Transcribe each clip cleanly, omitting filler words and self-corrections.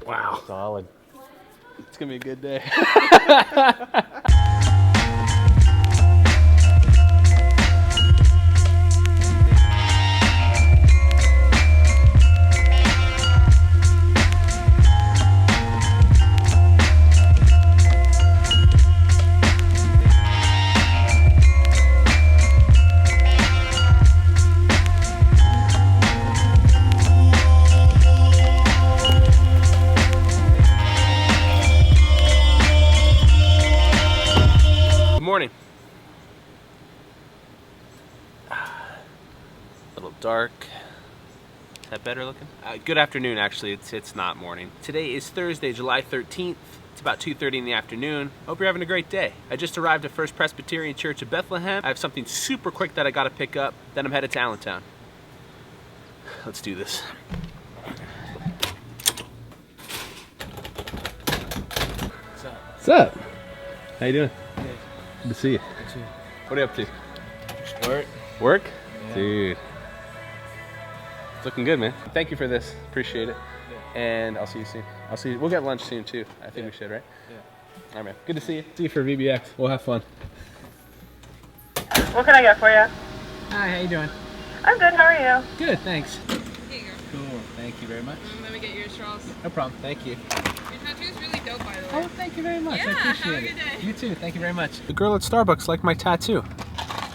Wow. Solid. It's gonna be a good day. Morning. A little dark. Is that better looking? Good afternoon, actually. It's not morning. Today is Thursday, July 13th. It's about 2:30 in the afternoon. Hope you're having a great day. I just arrived at First Presbyterian Church of Bethlehem. I have something super quick that I gotta pick up. Then I'm headed to Allentown. Let's do this. What's up? How you doing? Good to see you. What are you up to? Just work. Work? Yeah. Dude. It's looking good, man. Thank you for this. Appreciate it. Yeah. And I'll see you soon. We'll get lunch soon too. I think we should, right? Yeah. All right, man. Good to see you. See you for VBX. We'll have fun. What can I get for you? Hi, how you doing? I'm good, how are you? Good, thanks. Here you go. Cool, thank you very much. Let me get your straws. No problem, thank you. Your tattoo's really dope, by the way. Oh, thank you very much. Yeah, I appreciate have a it. good day. You too, thank you very much. The girl at Starbucks liked my tattoo.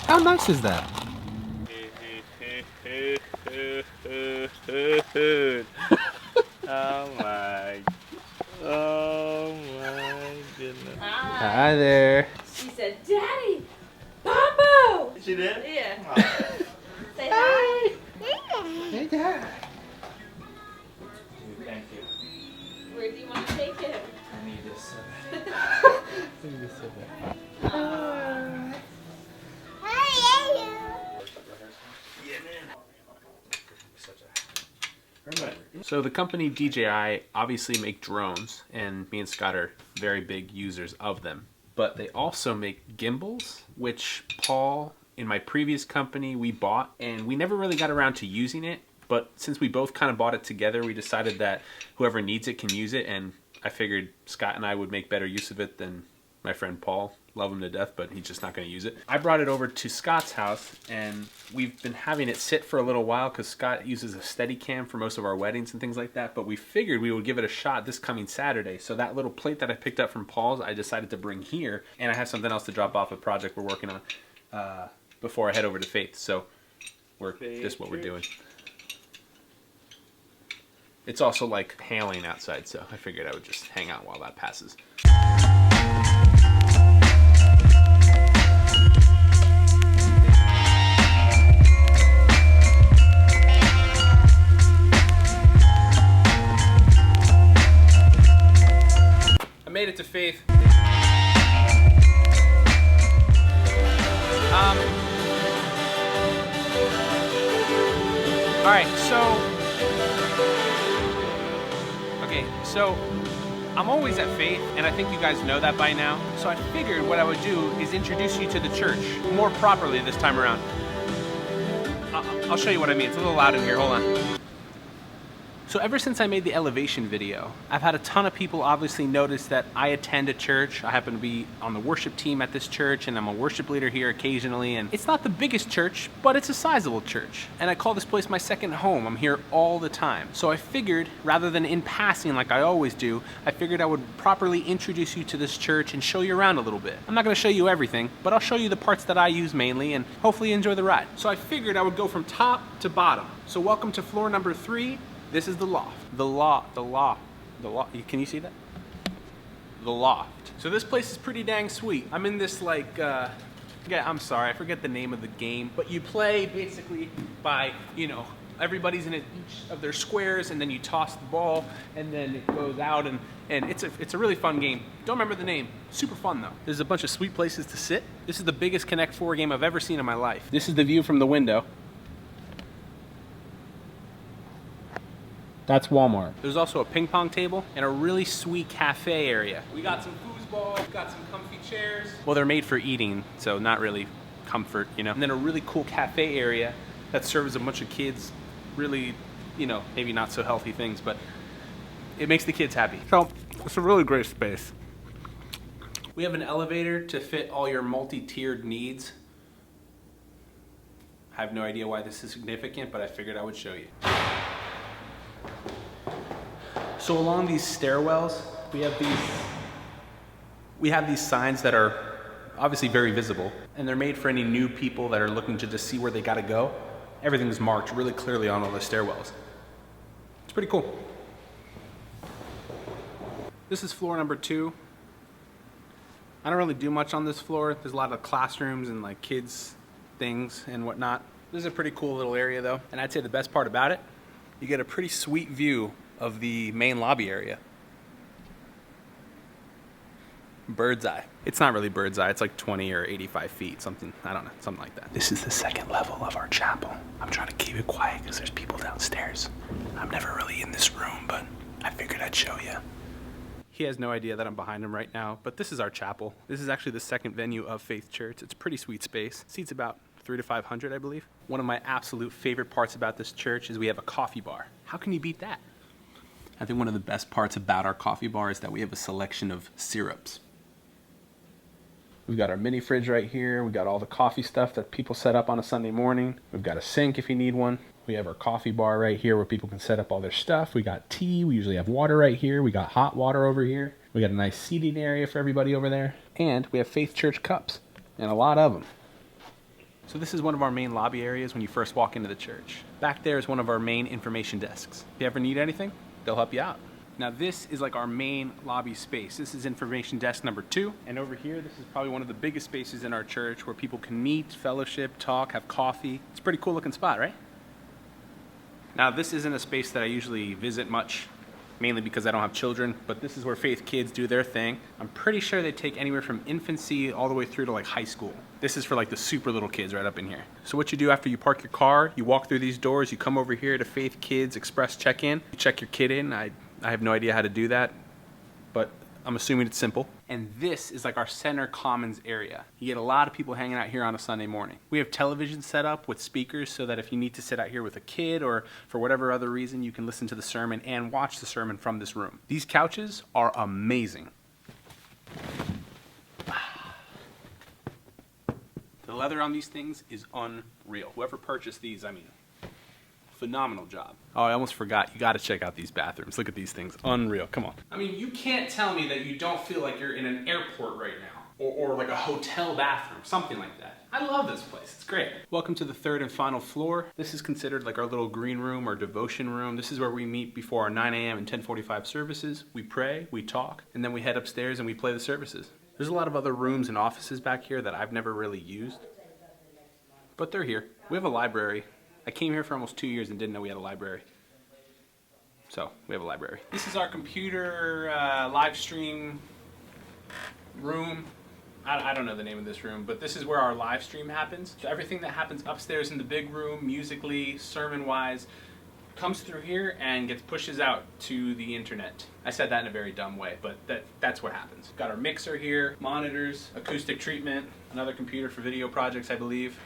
How nice is that? Oh my goodness. Hi there. She said, Daddy, Pablo! She did? Yeah. Oh. Say hi. Hey, Dad. Thank you. Where do you want to take him? I need this. So the company DJI obviously make drones, and me and Scott are very big users of them. But they also make gimbals, which Paul, in my previous company, we bought, and we never really got around to using it. But since we both kind of bought it together, we decided that whoever needs it can use it, and I figured Scott and I would make better use of it than my friend Paul. Love him to death, but he's just not going to use it. I brought it over to Scott's house, and we've been having it sit for a little while because Scott uses a Steadicam for most of our weddings and things like that, but we figured we would give it a shot this coming Saturday. So that little plate that I picked up from Paul's, I decided to bring here, and I have something else to drop off a project we're working on before I head over to Faith. So this is what we're doing. It's also like hailing outside, so I figured I would just hang out while that passes. I made it to Faith. All right, so I'm always at Faith, and I think you guys know that by now. So I figured what I would do is introduce you to the church more properly this time around. I'll show you what I mean. It's a little loud in here. Hold on. So ever since I made the elevation video, I've had a ton of people obviously notice that I attend a church. I happen to be on the worship team at this church, and I'm a worship leader here occasionally. And it's not the biggest church, but it's a sizable church. And I call this place my second home. I'm here all the time. So I figured, rather than in passing like I always do, I figured I would properly introduce you to this church and show you around a little bit. I'm not gonna show you everything, but I'll show you the parts that I use mainly, and hopefully you enjoy the ride. So I figured I would go from top to bottom. So welcome to floor number 3. This is the loft. The loft. Can you see that? The loft. So this place is pretty dang sweet. I'm in this like, I'm sorry, I forget the name of the game, but you play basically by, everybody's in each of their squares, and then you toss the ball, and then it goes out, and it's a really fun game. Don't remember the name. Super fun though. There's a bunch of sweet places to sit. This is the biggest Connect 4 game I've ever seen in my life. This is the view from the window. That's Walmart. There's also a ping pong table and a really sweet cafe area. We got some foosball, we got some comfy chairs. Well, they're made for eating, so not really comfort, And then a really cool cafe area that serves a bunch of kids really, maybe not so healthy things, but It makes the kids happy. So it's a really great space. We have an elevator to fit all your multi-tiered needs. I have no idea why this is significant, but I figured I would show you. So along these stairwells, we have these signs that are obviously very visible, and they're made for any new people that are looking to just see where they gotta go. Everything's marked really clearly on all the stairwells. It's pretty cool. This is floor number 2. I don't really do much on this floor. There's a lot of classrooms and like kids things and whatnot. This is a pretty cool little area though, and I'd say the best part about it, you get a pretty sweet view of the main lobby area. Bird's eye. It's not really bird's eye, it's like 20 or 85 feet, something, I don't know, something like that. This is the second level of our chapel. I'm trying to keep it quiet because there's people downstairs. I'm never really in this room, but I figured I'd show you. He has no idea that I'm behind him right now, but this is our chapel. This is actually the second venue of Faith Church. It's a pretty sweet space. Seats about 300 to 500, I believe. One of my absolute favorite parts about this church is we have a coffee bar. How can you beat that? I think one of the best parts about our coffee bar is that we have a selection of syrups. We've got our mini fridge right here. We got all the coffee stuff that people set up on a Sunday morning. We've got a sink if you need one. We have our coffee bar right here where people can set up all their stuff. We got tea. We usually have water right here. We got hot water over here. We got a nice seating area for everybody over there. And we have Faith Church cups, and a lot of them. So this is one of our main lobby areas when you first walk into the church. Back there is one of our main information desks. If you ever need anything, they'll help you out. Now this is like our main lobby space. This is information desk number 2. And over here, this is probably one of the biggest spaces in our church where people can meet, fellowship, talk, have coffee. It's a pretty cool looking spot, right? Now this isn't a space that I usually visit much, mainly because I don't have children, but this is where Faith kids do their thing. I'm pretty sure they take anywhere from infancy all the way through to like high school. This is for like the super little kids right up in here. So what you do after you park your car, you walk through these doors, you come over here to Faith Kids Express check-in. You check your kid in. I have no idea how to do that, but I'm assuming it's simple. And this is like our center commons area. You get a lot of people hanging out here on a Sunday morning. We have television set up with speakers so that if you need to sit out here with a kid or for whatever other reason, you can listen to the sermon and watch the sermon from this room. These couches are amazing. The leather on these things is unreal. Whoever purchased these, I mean, phenomenal job. Oh, I almost forgot. You got to check out these bathrooms. Look at these things. Unreal. Come on. I mean, you can't tell me that you don't feel like you're in an airport right now or like a hotel bathroom, something like that. I love this place. It's great. Welcome to the 3rd and final floor. This is considered like our little green room or devotion room. This is where we meet before our 9 a.m. and 10:45 services. We pray, we talk, and then we head upstairs and we play the services. There's a lot of other rooms and offices back here that I've never really used, but they're here. We have a library. I came here for almost 2 years and didn't know we had a library. So, we have a library. This is our computer live stream room. I don't know the name of this room, but this is where our live stream happens. So everything that happens upstairs in the big room, musically, sermon-wise, comes through here and pushes out to the internet. I said that in a very dumb way, but that's what happens. Got our mixer here, monitors, acoustic treatment, another computer for video projects, I believe.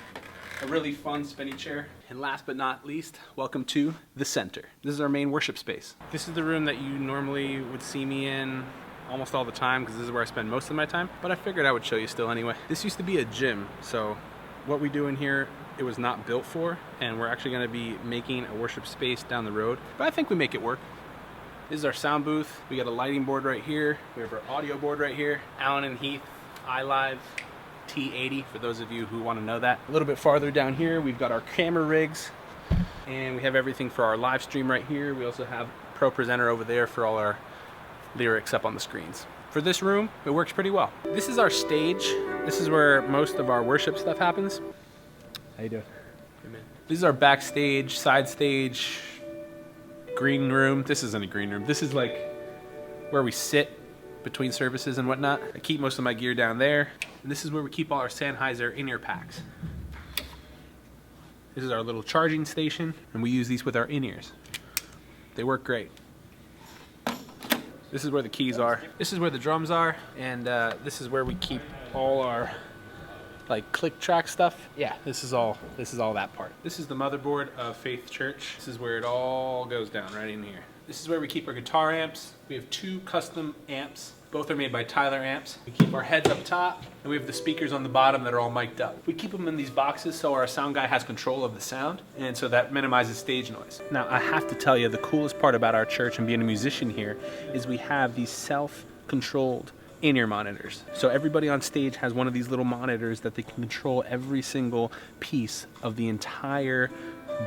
A really fun spinny chair. And last but not least, welcome to the center. This is our main worship space. This is the room that you normally would see me in almost all the time because this is where I spend most of my time, but I figured I would show you still anyway. This used to be a gym, so what we do in here, it was not built for, and we're actually going to be making a worship space down the road, but I think we make it work. This is our sound booth. We got a lighting board right here. We have our audio board right here. Allen and Heath, iLive T80 for those of you who want to know that. A little bit farther down here, we've got our camera rigs, and we have everything for our live stream right here. We also have Pro Presenter over there for all our lyrics up on the screens. For this room, it works pretty well. This is our stage. This is where most of our worship stuff happens. How you doing? Amen. This is our backstage, side stage, green room. This isn't a green room. This is like where we sit between services and whatnot. I keep most of my gear down there. And this is where we keep all our Sennheiser in-ear packs. This is our little charging station, and we use these with our in-ears. They work great. This is where the keys are. This is where the drums are, and this is where we keep all our like click track stuff. Yeah, this is all that part. This is the motherboard of Faith Church. This is where it all goes down, right in here. This is where we keep our guitar amps. We have 2 custom amps. Both are made by Tyler amps. We keep our heads up top, and we have the speakers on the bottom that are all mic'd up. We keep them in these boxes so our sound guy has control of the sound, and so that minimizes stage noise. Now, I have to tell you, the coolest part about our church and being a musician here is we have these self-controlled in-ear monitors. So everybody on stage has one of these little monitors that they can control every single piece of the entire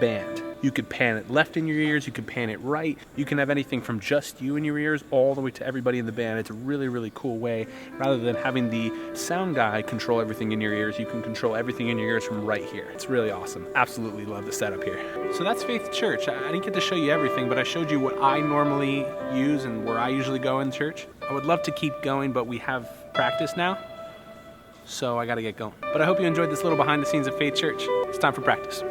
band. You could pan it left in your ears, you could pan it right. You can have anything from just you in your ears all the way to everybody in the band. It's a really, really cool way. Rather than having the sound guy control everything in your ears, you can control everything in your ears from right here. It's really awesome. Absolutely love the setup here. So that's Faith Church. I didn't get to show you everything, but I showed you what I normally use and where I usually go in church. I would love to keep going, but we have practice now, so I gotta get going. But I hope you enjoyed this little behind the scenes of Faith Church. It's time for practice.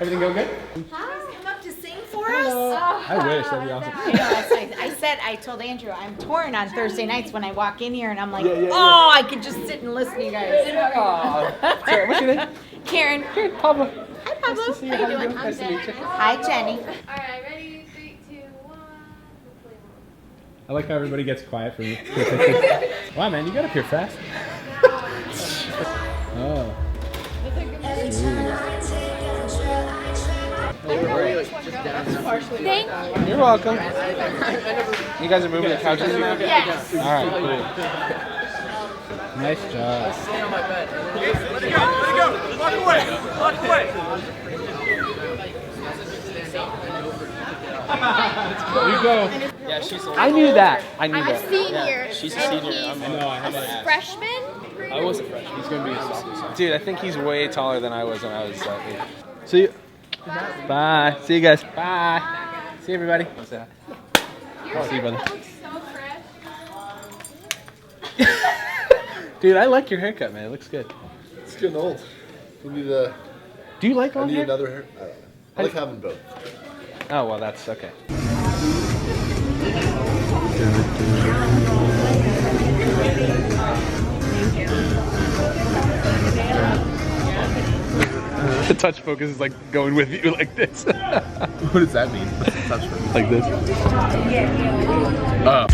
Everything go good? Come up to sing for us? I wish, that'd be awesome. I know, that's like I told Andrew, I'm touring on Thursday nights when I walk in here and I'm like, I could just sit and listen to you guys. Sorry, what's your name? Karen. Pablo. Hi, Pablo. Nice to see you. How you doing? Nice to meet you. Hi, Jenny. Alright, ready? 3, 2, 1. I like how everybody gets quiet for me. Wow, man, you got up here fast. Oh. Thank you. You're welcome. You guys are moving the couches in now? Yes. All right, cool. Nice job. Let it go. Walk away. You go. Yeah, she's. I knew that. I'm a senior. She's a senior. I know. I had to ask. Freshman? I was a freshman. He's gonna be a sophomore. Dude, I think he's way taller than I was when I was age. See you. Bye. See you guys. Bye. See everybody. See you, brother. Dude, I like your haircut, man. It looks good. It's getting old. We need Do you like I long need hair? another hair. I don't know. I like having both. Oh, well, that's okay. The touch focus is like going with you like this. What does that mean? What's the touch for? Like this. Oh.